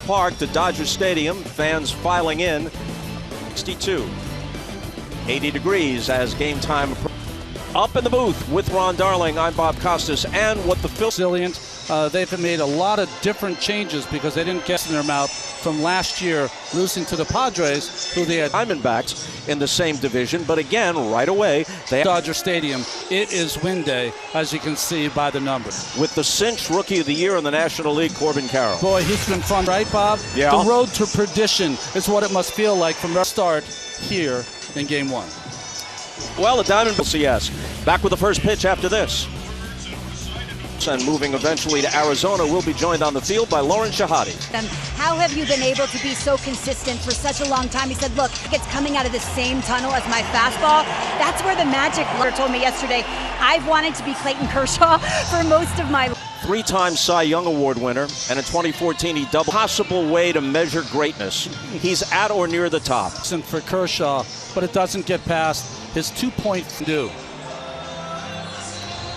Park to Dodger Stadium. Fans filing in. 62. 80 degrees as game time approaches. Up in the booth with Ron Darling, I'm Bob Costas, and what the Phillies. They've made a lot of different changes because they didn't get in their mouth from last year, losing to the Padres, who they had Diamondbacks in the same division, but again, right away, they Dodger Stadium. It is win day, as you can see by the numbers. With the cinch Rookie of the Year in the National League, Corbin Carroll. Boy, he's been fun, right, Bob? Yeah. The road to perdition is what it must feel like from the start here in Game 1. Well, the Diamondbacks, yes. Back with the first pitch after this. And moving eventually to Arizona, we'll be joined on the field by Lauren Shahadi. How have you been able to be so consistent for such a long time? He said, look, it's coming out of the same tunnel as my fastball. That's where the magic told me yesterday. I've wanted to be Clayton Kershaw for most of my life. Three-time Cy Young Award winner, and in 2014 he doubled. Possible way to measure greatness. He's at or near the top. For Kershaw, but it doesn't get past his 2-point due.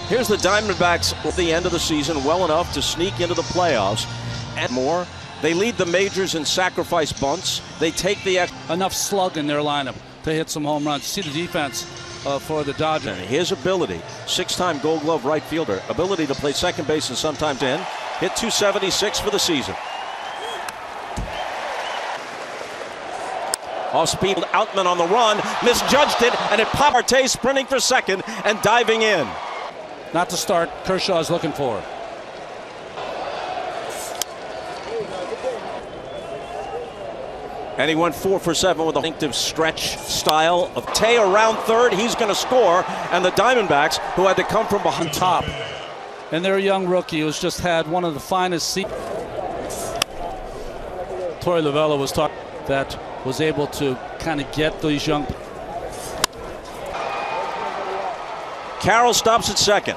Here's the Diamondbacks at the end of the season, well enough to sneak into the playoffs and more. They lead the majors in sacrifice bunts. They take the enough slug in their lineup to hit some home runs. See the defense for the Dodgers. And his ability, six-time Gold Glove right fielder, ability to play second base and sometimes in, hit 276 for the season. Off-speed Outman on the run, misjudged it, and it popped. Marte sprinting for second and diving in. Not the start Kershaw is looking for. And he went 4 for 7 with a distinctive stretch style of Tay around third. He's going to score. And the Diamondbacks, who had to come from behind top. And their young rookie who's just had one of the finest seasons. Torey Lovullo was talking that was able to kind of get these young. Carroll stops at second.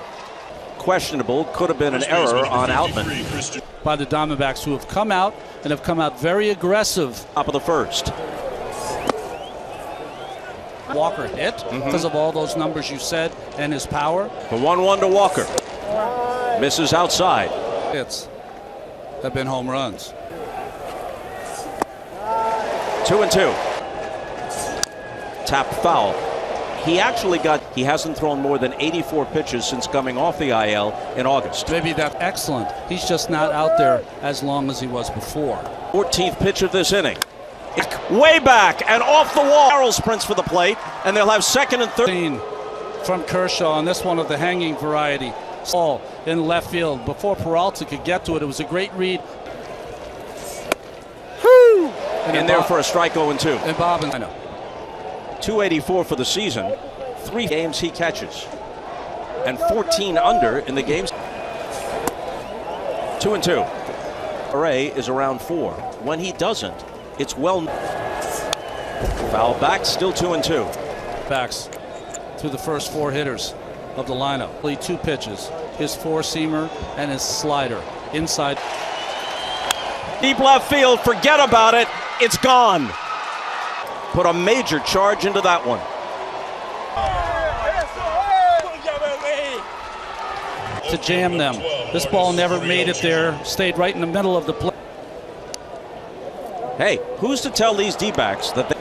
Questionable, could have been an error on Outman. By the Diamondbacks, who have come out and have come out very aggressive. Top of the first. Walker hit because of all those numbers you said and his power. The 1-1 to Walker. Misses outside. Hits have been home runs. 2-2. Tap foul. He hasn't thrown more than 84 pitches since coming off the IL in August. Maybe that's excellent. He's just not out there as long as he was before. 14th pitch of this inning. Way back and off the wall. Carroll sprints for the plate, and they'll have second and third. From Kershaw, and this one of the hanging variety. Ball in left field. Before Peralta could get to it, it was a great read. Woo! In there for a strike 0-2. And Bob and I know. 284 for the season. 3 games he catches. And 14 under in the games. 2-2. Array is around 4. When he doesn't, it's well. Foul back, still 2-2. Backs through the first 4 hitters of the lineup. Only 2 pitches. His 4-seamer and his slider. Inside. Deep left field, forget about it. It's gone. Put a major charge into that one. To jam them. This ball never made it there. Stayed right in the middle of the play. Hey, who's to tell these D-Bbacks that they...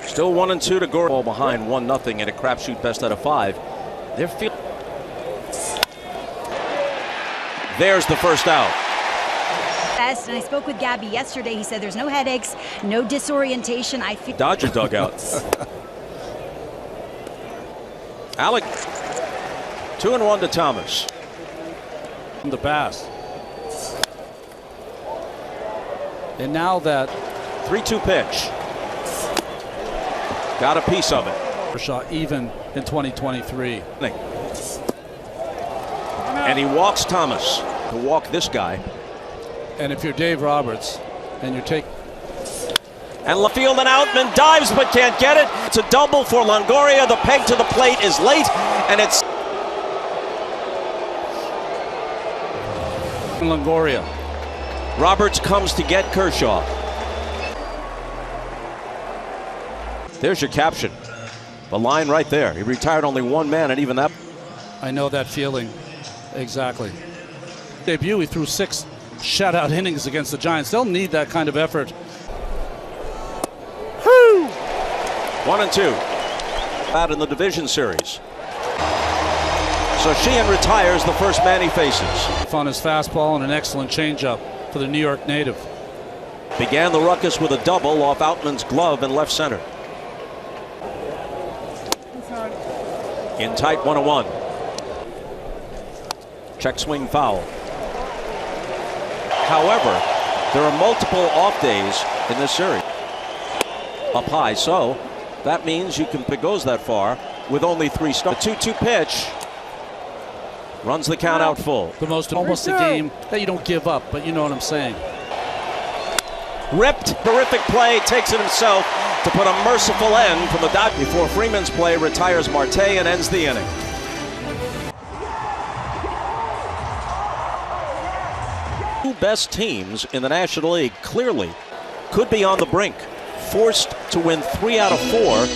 Still 1-2 to go. Ball behind 1-0 in a crapshoot best out of 5. They're field. There's the first out. And I spoke with Gabby yesterday. He said there's no headaches, no disorientation. I feel Dodger dugout. Alec. 2-1 to Thomas. The pass. And now that 3-2 pitch. Got a piece of it. Kershaw even in 2023. And he walks Thomas to walk this guy. And if you're Dave Roberts and you're taking. And left field and Outman dives but can't get it. It's a double for Longoria. The peg to the plate is late, and it's Longoria. Roberts comes to get Kershaw. There's your caption. The line right there. He retired only one man, and even that. I know that feeling exactly. Debut, he threw six shutout innings against the Giants. They'll need that kind of effort. 1-2. Out in the division series. So Sheehan retires the first man he faces. On his fastball and an excellent changeup for the New York native. Began the ruckus with a double off Outman's glove in left center. In tight 1-1. Check swing foul. However, there are multiple off days in this series. Up high, so that means you can goes that far with only 3 starts. The 2-2 pitch runs the count out full. The most almost a game that you don't give up, but you know what I'm saying. Ripped, terrific play, takes it himself to put a merciful end from the dot before Freeman's play retires Marte and ends the inning. Two best teams in the National League clearly could be on the brink, forced to win 3 out of 4.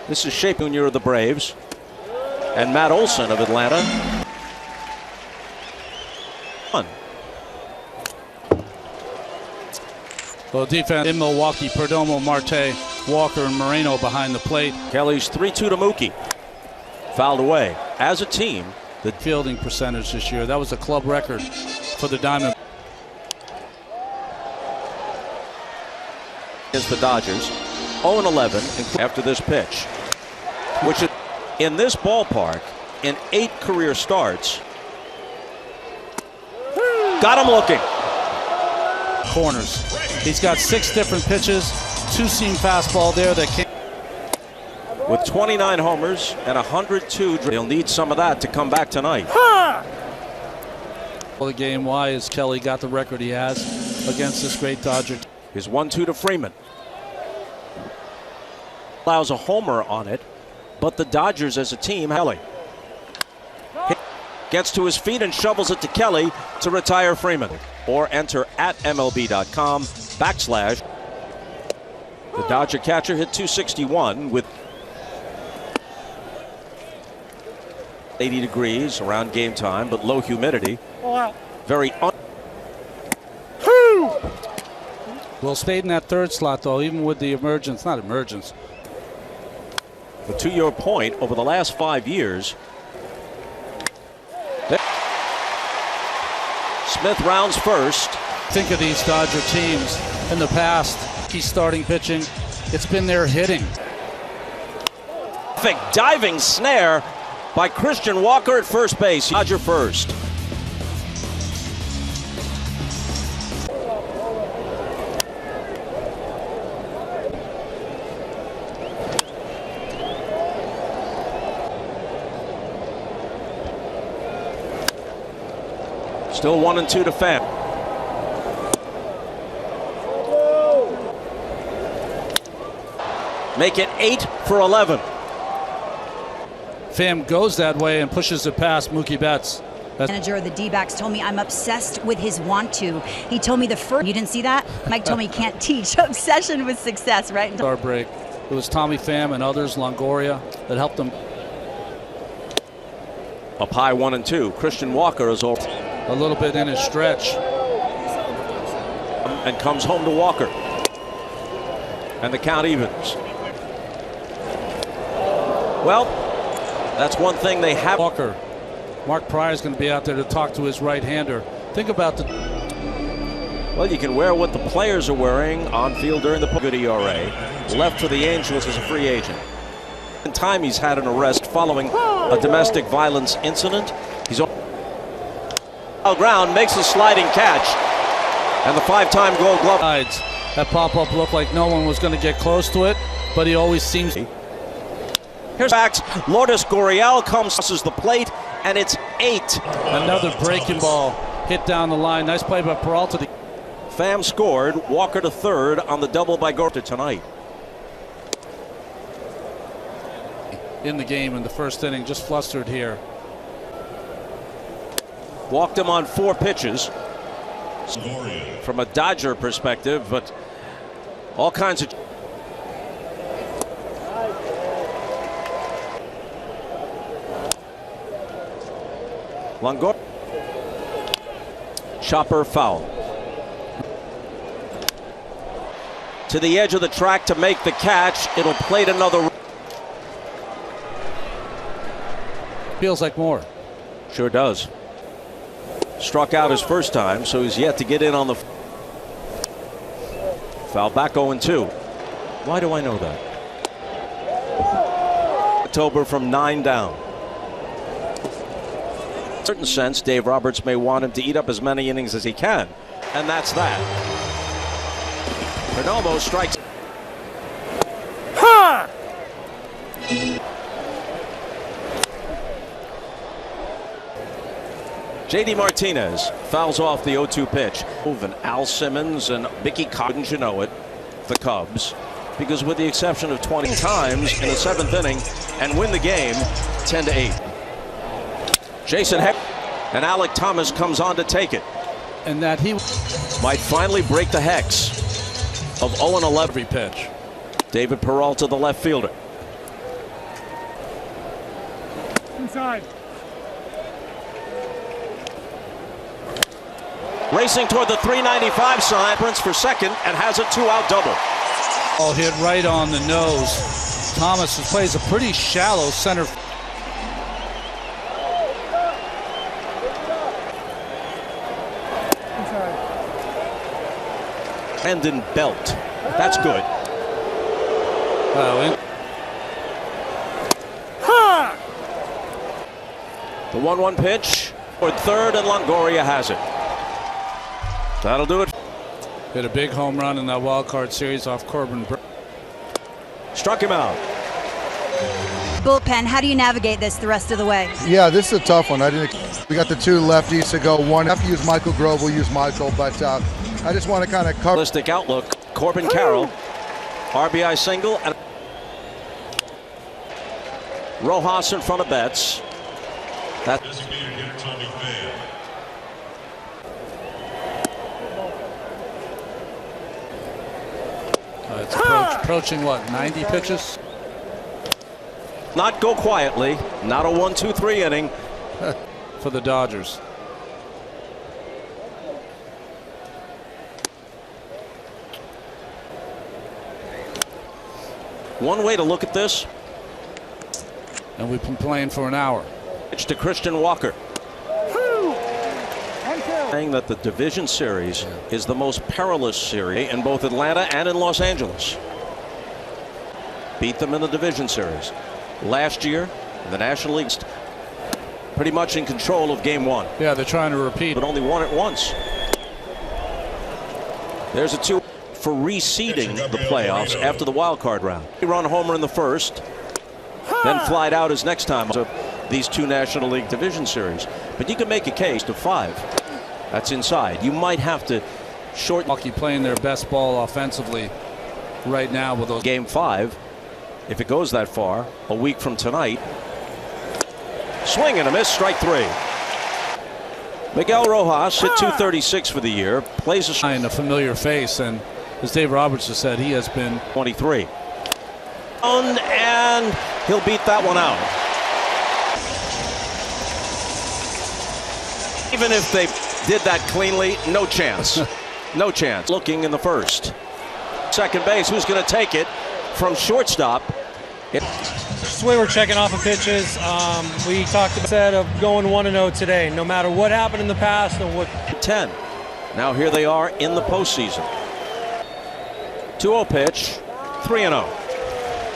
This is Shea Jr. of the Braves and Matt Olson of Atlanta. Well, defense in Milwaukee, Perdomo, Marte, Walker, and Moreno behind the plate. Kelly's 3-2 to Mookie. Fouled away. As a team, the fielding percentage this year, that was a club record for the Diamondbacks. Against the Dodgers, 0-11 after this pitch, which is in this ballpark in 8 career starts. Got him looking. Corners. He's got 6 different pitches, 2-seam fastball there that came. With 29 homers and 102, he'll need some of that to come back tonight. Well, the game, why is Kelly got the record he has against this great Dodger? His 1-2 to Freeman. Allows a homer on it, but the Dodgers as a team, Kelly gets to his feet and shovels it to Kelly to retire Freeman. Or enter at MLB.com/ The Dodger catcher hit .261 with 80 degrees around game time, but low humidity. Very Well, stayed in that third slot, though, even with the emergence, not emergence. But to your point, over the last 5 years, Smith rounds first. Think of these Dodger teams in the past. He's starting pitching. It's been their hitting. Perfect diving snare by Christian Walker at first base. Dodger first. Still 1-2 to Pham. Make it 8 for 11. Pham goes that way and pushes it past Mookie Betts. Manager of the D-Bbacks told me I'm obsessed with his want to. He told me the first. You didn't see that? Mike told me he can't teach obsession with success, right? Star break. It was Tommy Pham and others, Longoria, that helped him. Up high 1-2. Christian Walker is over. A little bit in his stretch. And comes home to Walker. And the count evens. Well, that's one thing they have. Walker. Mark Pryor's going to be out there to talk to his right-hander. Think about the... Well, you can wear what the players are wearing on field during the good ERA. Left for the Angels as a free agent. In time he's had an arrest following a domestic violence incident. He's on ground, makes a sliding catch, and the 5-time Gold Glove. That pop-up looked like no one was going to get close to it, but he always seems. Here's backs. Lourdes Gurriel crosses the plate, and it's 8. Another breaking ball hit down the line. Nice play by Peralta. Pham scored. Walker to third on the double by Gorta tonight. In the game in the first inning, just flustered here. Walked him on 4 pitches. From a Dodger perspective, but all kinds of. Longoria. Chopper foul. To the edge of the track to make the catch. It'll plate another. Feels like more. Sure does. Struck out his first time, so he's yet to get in on the foul. Back 0-2. Why do I know that? October from 9 down. In a certain sense, Dave Roberts may want him to eat up as many innings as he can, and that's that. Perdomo strikes. Ha! J.D. Martinez fouls off the 0-2 pitch. And Al Simmons and Mickey Cotton, you know it, the Cubs, because with the exception of 20 times in the 7th inning and win the game 10-8. Jason Heck and Alec Thomas comes on to take it. And that he might finally break the hex of 0-11 every pitch. David Peralta, the left fielder. Inside. Racing toward the 395 sign, Prince for second, and has a 2-out double. All hit right on the nose. Thomas plays a pretty shallow center. Brandon Belt. That's good. The 1-1 pitch for third, and Longoria has it. That'll do it. Hit a big home run in that wild card series off Corbin. Struck him out. Bullpen, how do you navigate this the rest of the way? Yeah, this is a tough one. We got the two lefties to go. One, if you use Michael Grove, we'll use Michael, but I just want to kind of cover. Realistic outlook. Corbin Carroll, RBI single, and Rojas in front of Betts. That it's approaching what, 90 pitches? Not go quietly. Not a 1-2-3 inning for the Dodgers. One way to look at this. And we've been playing for an hour. It's to Christian Walker. Saying that the division series is the most perilous series in both Atlanta and in Los Angeles. Beat them in the division series. Last year, the National League's pretty much in control of game 1. Yeah, they're trying to repeat. But only won it once. There's a 2 for reseeding the playoffs after the wild card round. He run homer in the first, then flied out his next time of these 2 National League division series. But you can make a case to 5. That's inside. You might have to short. Milwaukee playing their best ball offensively right now with those. Game 5, if it goes that far, a week from tonight. Swing and a miss, strike 3. Miguel Rojas hit .236 for the year. Plays a familiar face, and as Dave Roberts has said, he has been 23. And he'll beat that one out. Even if they did that cleanly, no chance. No chance. Looking in the first. Second base, who's going to take it from shortstop? Just the way we're checking off of pitches. We talked about of going 1-0 today, no matter what happened in the past and what. 10. Now here they are in the postseason. 2-0 pitch, 3-0.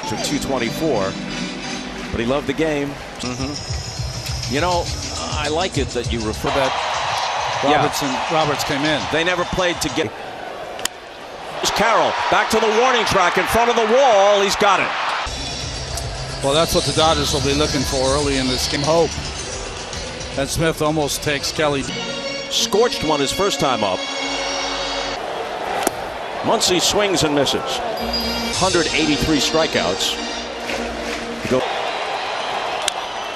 To 224, but he loved the game. You know, I like it that you refer that. Roberts came in. They never played to get. Here's Carroll back to the warning track in front of the wall. He's got it. Well, that's what the Dodgers will be looking for early in this game. Hope. And Smith almost takes Kelly. Scorched one his first time up. Muncy swings and misses. 183 strikeouts.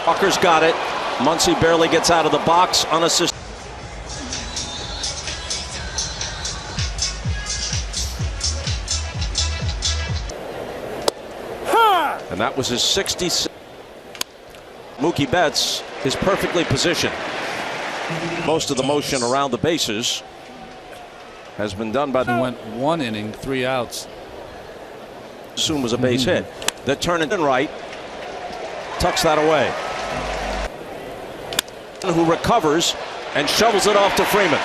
Walker's got it. Muncy barely gets out of the box unassisted. And that was his 66. Mookie Betts is perfectly positioned. Most of the motion around the bases has been done by He went 1 inning, 3 outs. Assume was a base hit. The turn in right tucks that away. Who recovers and shovels it off to Freeman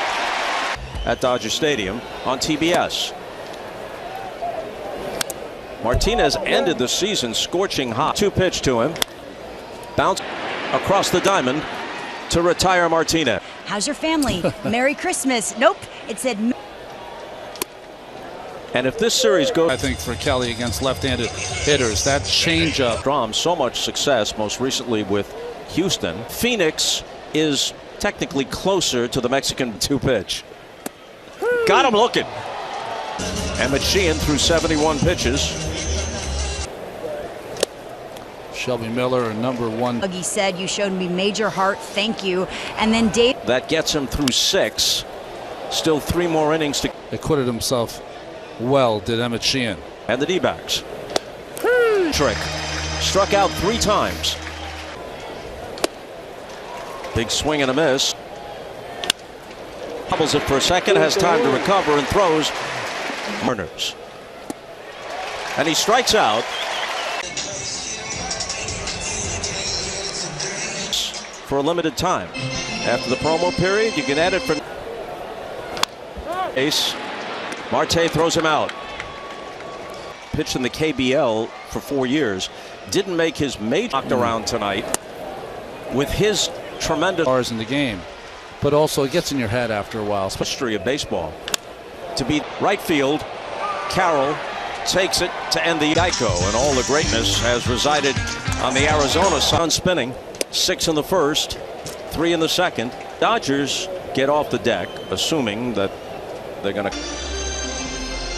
at Dodger Stadium on TBS. Martinez ended the season scorching hot. 2-pitch to him. Bounce across the diamond to retire Martinez. How's your family? Merry Christmas. Nope. It said. And if this series goes, I think for Kelly against left-handed hitters, that changeup. Strom, so much success, most recently with Houston. Phoenix is technically closer to the Mexican 2-pitch. Got him looking. Emmett Sheehan threw 71 pitches. Shelby Miller, #1. He said, "You showed me major heart. Thank you." And then Dave. That gets him through 6. Still 3 more innings to. Acquitted himself well, did Emmett Sheehan. And the D-Bbacks. Trick. Struck out 3 times. Big swing and a miss. Bobbles it for a second, has time to recover and throws. Mariners. And he strikes out. For a limited time. After the promo period, you can add it for. Ace. Marte throws him out. Pitched in the KBL for 4 years. Didn't make his major knocked around tonight. With his tremendous bars in the game, but also it gets in your head after a while. History of baseball. To beat right field, Carroll takes it to end the Geico, and all the greatness has resided on the Arizona sun spinning. 6 in the first, 3 in the second. Dodgers get off the deck, assuming that they're going to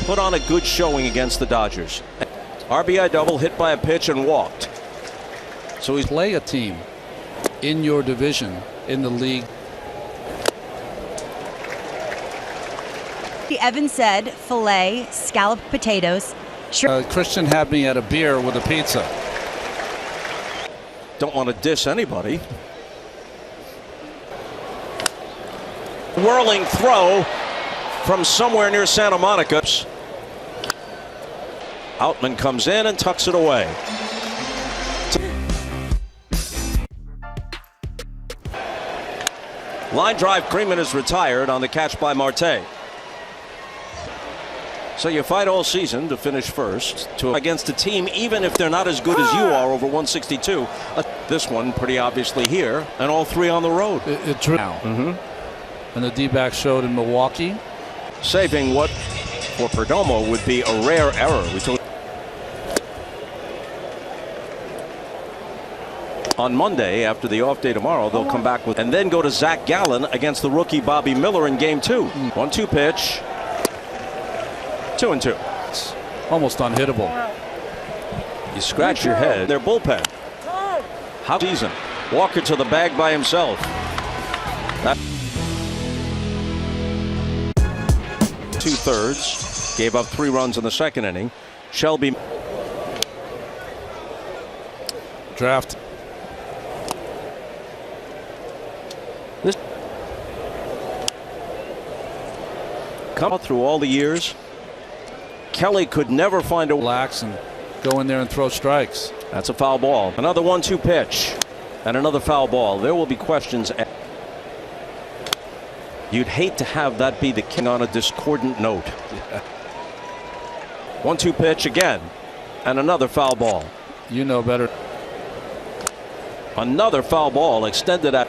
put on a good showing against the Dodgers. RBI double, hit by a pitch and walked. So he's play a team in your division in the league. Evan said, filet, scalloped potatoes. Christian had me at a beer with a pizza. Don't want to diss anybody. Whirling throw from somewhere near Santa Monica. Outman comes in and tucks it away. Line drive. Freeman is retired on the catch by Marte. So you fight all season to finish first against a team, even if they're not as good as you are, over 162. This one pretty obviously here, and all 3 on the road. It's now. And the D-Bbacks showed in Milwaukee. Saving what for Perdomo would be a rare error. We told on Monday, after the off day tomorrow, they'll come back with and then go to Zach Gallen against the rookie Bobby Miller in game 2. 1-2 pitch. 2-2. It's almost unhittable. You scratch your head. Their bullpen. How season. Walker to the bag by himself. That 2/3. Gave up 3 runs in the second inning. Shelby. Draft. This come through all the years. Kelly could never find a relax and go in there and throw strikes. That's a foul ball. Another 1-2 pitch and another foul ball. There will be questions. You'd hate to have that be the king on a discordant note. 1-2 pitch again and another foul ball. You know better. Another foul ball extended at.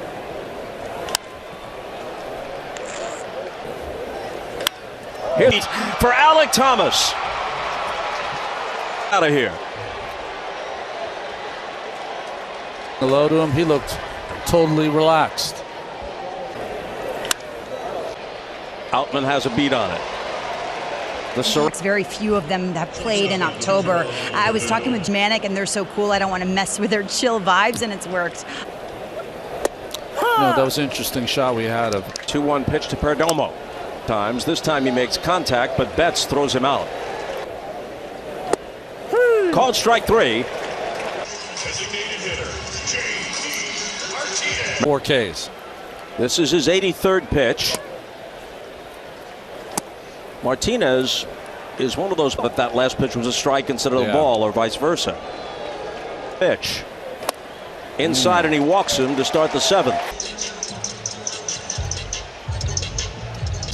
Here's for Alec Thomas. Out of here. Hello to him. He looked totally relaxed. Outman has a beat on it. Very few of them have played in October. I was talking with Manic, and they're so cool. I don't want to mess with their chill vibes, and it's worked. No, that was an interesting shot we had of 2-1 pitch to Perdomo. This time he makes contact, but Betts throws him out. Called strike 3. 4 Ks. This is his 83rd pitch. Martinez is one of those, but that last pitch was a strike instead of a ball, or vice versa. Pitch. Inside, and he walks him to start the 7th.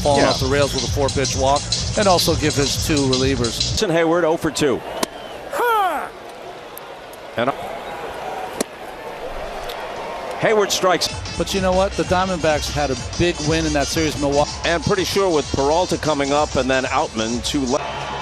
Falling off the rails with a 4-pitch walk, and also give his 2 relievers. And Hayward 0 for 2. And Hayward strikes. But you know what? The Diamondbacks had a big win in that series, Milwaukee. And pretty sure with Peralta coming up and then Outman 2 left.